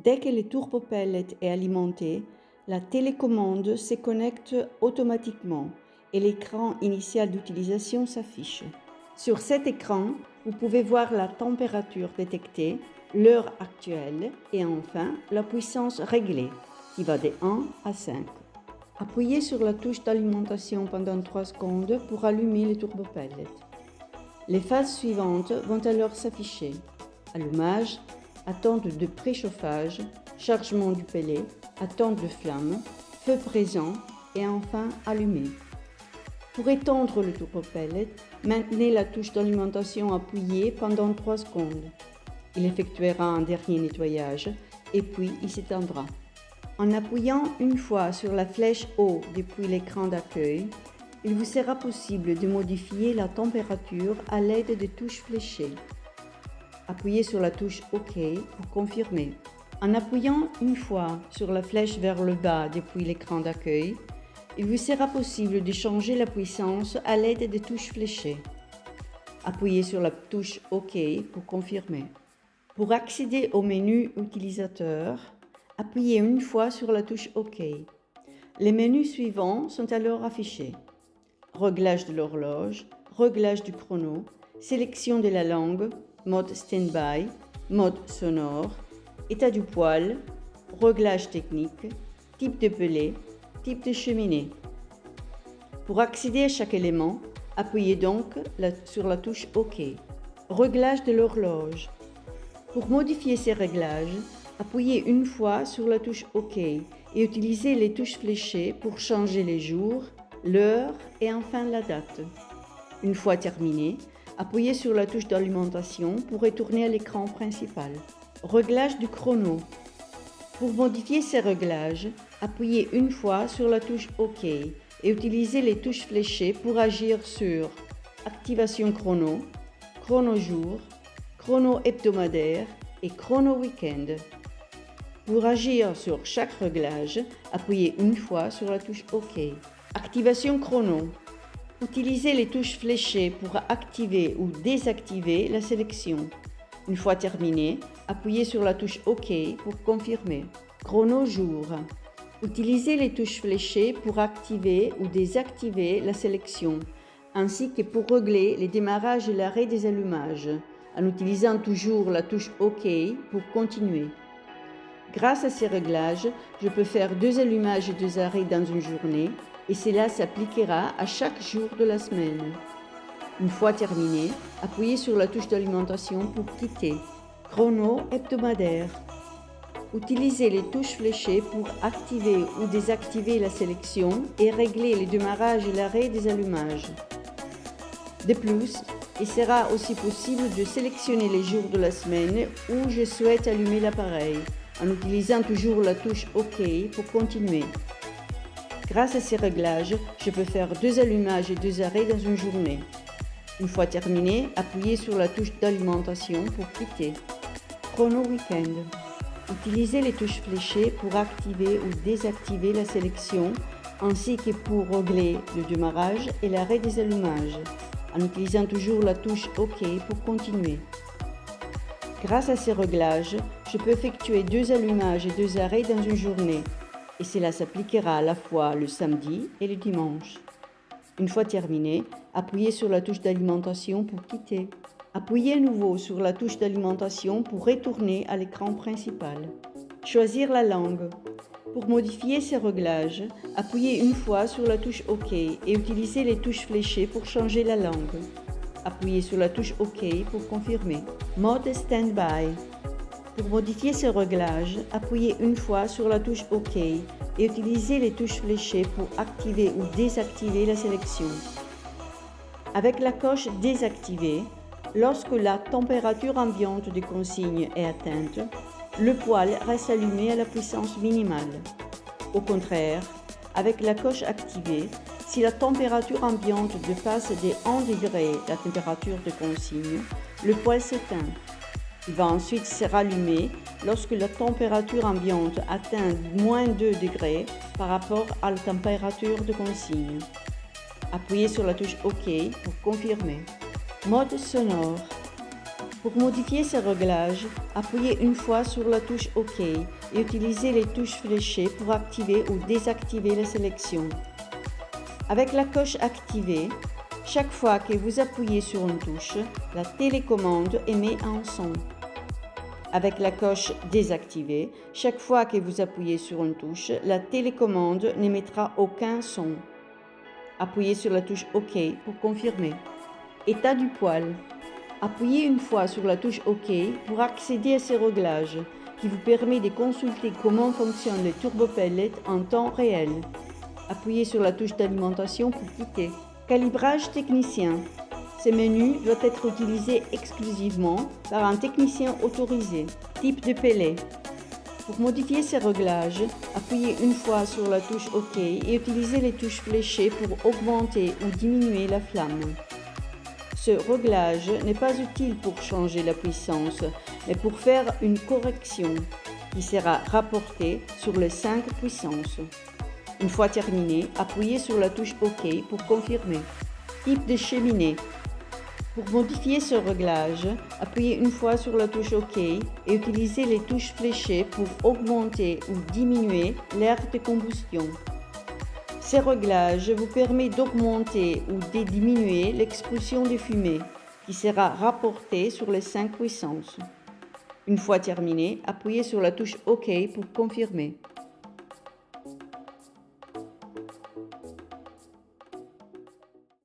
Dès que le turbopellet est alimenté, la télécommande se connecte automatiquement et l'écran initial d'utilisation s'affiche. Sur cet écran, vous pouvez voir la température détectée, l'heure actuelle et enfin la puissance réglée qui va de 1 à 5. Appuyez sur la touche d'alimentation pendant 3 secondes pour allumer le turbopellet. Les phases suivantes vont alors s'afficher. Allumage, attente de préchauffage, chargement du pellet, attente de flamme, feu présent et enfin allumé. Pour éteindre le turbopellet, maintenez la touche d'alimentation appuyée pendant 3 secondes. Il effectuera un dernier nettoyage et puis il s'éteindra. En appuyant une fois sur la flèche haut depuis l'écran d'accueil, il vous sera possible de modifier la température à l'aide des touches fléchées. Appuyez sur la touche OK pour confirmer. En appuyant une fois sur la flèche vers le bas depuis l'écran d'accueil, il vous sera possible de changer la puissance à l'aide des touches fléchées. Appuyez sur la touche OK pour confirmer. Pour accéder au menu utilisateur, appuyez une fois sur la touche OK. Les menus suivants sont alors affichés. Réglage de l'horloge, réglage du chrono, sélection de la langue, mode stand-by, mode sonore, état du poêle, réglage technique, type de pellet, type de cheminée. Pour accéder à chaque élément, appuyez donc sur la touche OK. Réglage de l'horloge. Pour modifier ces réglages, appuyez une fois sur la touche OK et utilisez les touches fléchées pour changer les jours, l'heure et enfin la date. Une fois terminé, appuyez sur la touche d'alimentation pour retourner à l'écran principal. Réglage du chrono. Pour modifier ces réglages, appuyez une fois sur la touche OK et utilisez les touches fléchées pour agir sur activation chrono, chrono jour, chrono hebdomadaire et chrono week-end. Pour agir sur chaque réglage, appuyez une fois sur la touche OK. Activation chrono. Utilisez les touches fléchées pour activer ou désactiver la sélection. Une fois terminé, appuyez sur la touche OK pour confirmer. Chrono jour. Utilisez les touches fléchées pour activer ou désactiver la sélection, ainsi que pour régler les démarrages et l'arrêt des allumages, en utilisant toujours la touche OK pour continuer. Grâce à ces réglages, je peux faire 2 allumages et 2 arrêts dans une journée et cela s'appliquera à chaque jour de la semaine. Une fois terminé, appuyez sur la touche d'alimentation pour quitter. Chrono hebdomadaire. Utilisez les touches fléchées pour activer ou désactiver la sélection et régler les démarrages et l'arrêt des allumages. De plus, il sera aussi possible de sélectionner les jours de la semaine où je souhaite allumer l'appareil, en utilisant toujours la touche OK pour continuer. Grâce à ces réglages, je peux faire 2 allumages et 2 arrêts dans une journée. Une fois terminé, appuyez sur la touche d'alimentation pour quitter. Chrono week-end. Utilisez les touches fléchées pour activer ou désactiver la sélection, ainsi que pour régler le démarrage et l'arrêt des allumages, en utilisant toujours la touche OK pour continuer. Grâce à ces réglages, je peux effectuer 2 allumages et 2 arrêts dans une journée, et cela s'appliquera à la fois le samedi et le dimanche. Une fois terminé, appuyez sur la touche d'alimentation pour quitter. Appuyez à nouveau sur la touche d'alimentation pour retourner à l'écran principal. Choisir la langue. Pour modifier ces réglages, appuyez une fois sur la touche OK et utilisez les touches fléchées pour changer la langue. Appuyez sur la touche OK pour confirmer. Mode stand-by. Pour modifier ces réglages, appuyez une fois sur la touche OK et utilisez les touches fléchées pour activer ou désactiver la sélection. Avec la coche désactivée, lorsque la température ambiante des consignes est atteinte, le poêle reste allumé à la puissance minimale. Au contraire, avec la coche activée, si la température ambiante dépasse des 1 degré la température de consigne, le poêle s'éteint. Il va ensuite se rallumer lorsque la température ambiante atteint moins 2 degrés par rapport à la température de consigne. Appuyez sur la touche OK pour confirmer. Mode sonore. Pour modifier ces réglages, appuyez une fois sur la touche OK et utilisez les touches fléchées pour activer ou désactiver la sélection. Avec la coche activée, chaque fois que vous appuyez sur une touche, la télécommande émet un son. Avec la coche désactivée, chaque fois que vous appuyez sur une touche, la télécommande n'émettra aucun son. Appuyez sur la touche OK pour confirmer. État du poêle. Appuyez une fois sur la touche OK pour accéder à ces réglages qui vous permet de consulter comment fonctionnent les turbopellets en temps réel. Appuyez sur la touche d'alimentation pour quitter. Calibrage technicien. Ce menu doit être utilisé exclusivement par un technicien autorisé. Type de pellet. Pour modifier ces réglages, appuyez une fois sur la touche OK et utilisez les touches fléchées pour augmenter ou diminuer la flamme. Ce réglage n'est pas utile pour changer la puissance, mais pour faire une correction qui sera rapportée sur les 5 puissances. Une fois terminé, appuyez sur la touche OK pour confirmer. Type de cheminée. Pour modifier ce réglage, appuyez une fois sur la touche OK et utilisez les touches fléchées pour augmenter ou diminuer l'air de combustion. Ces réglages vous permettent d'augmenter ou de diminuer l'expulsion de fumée, qui sera rapportée sur les 5 puissances. Une fois terminé, appuyez sur la touche OK pour confirmer.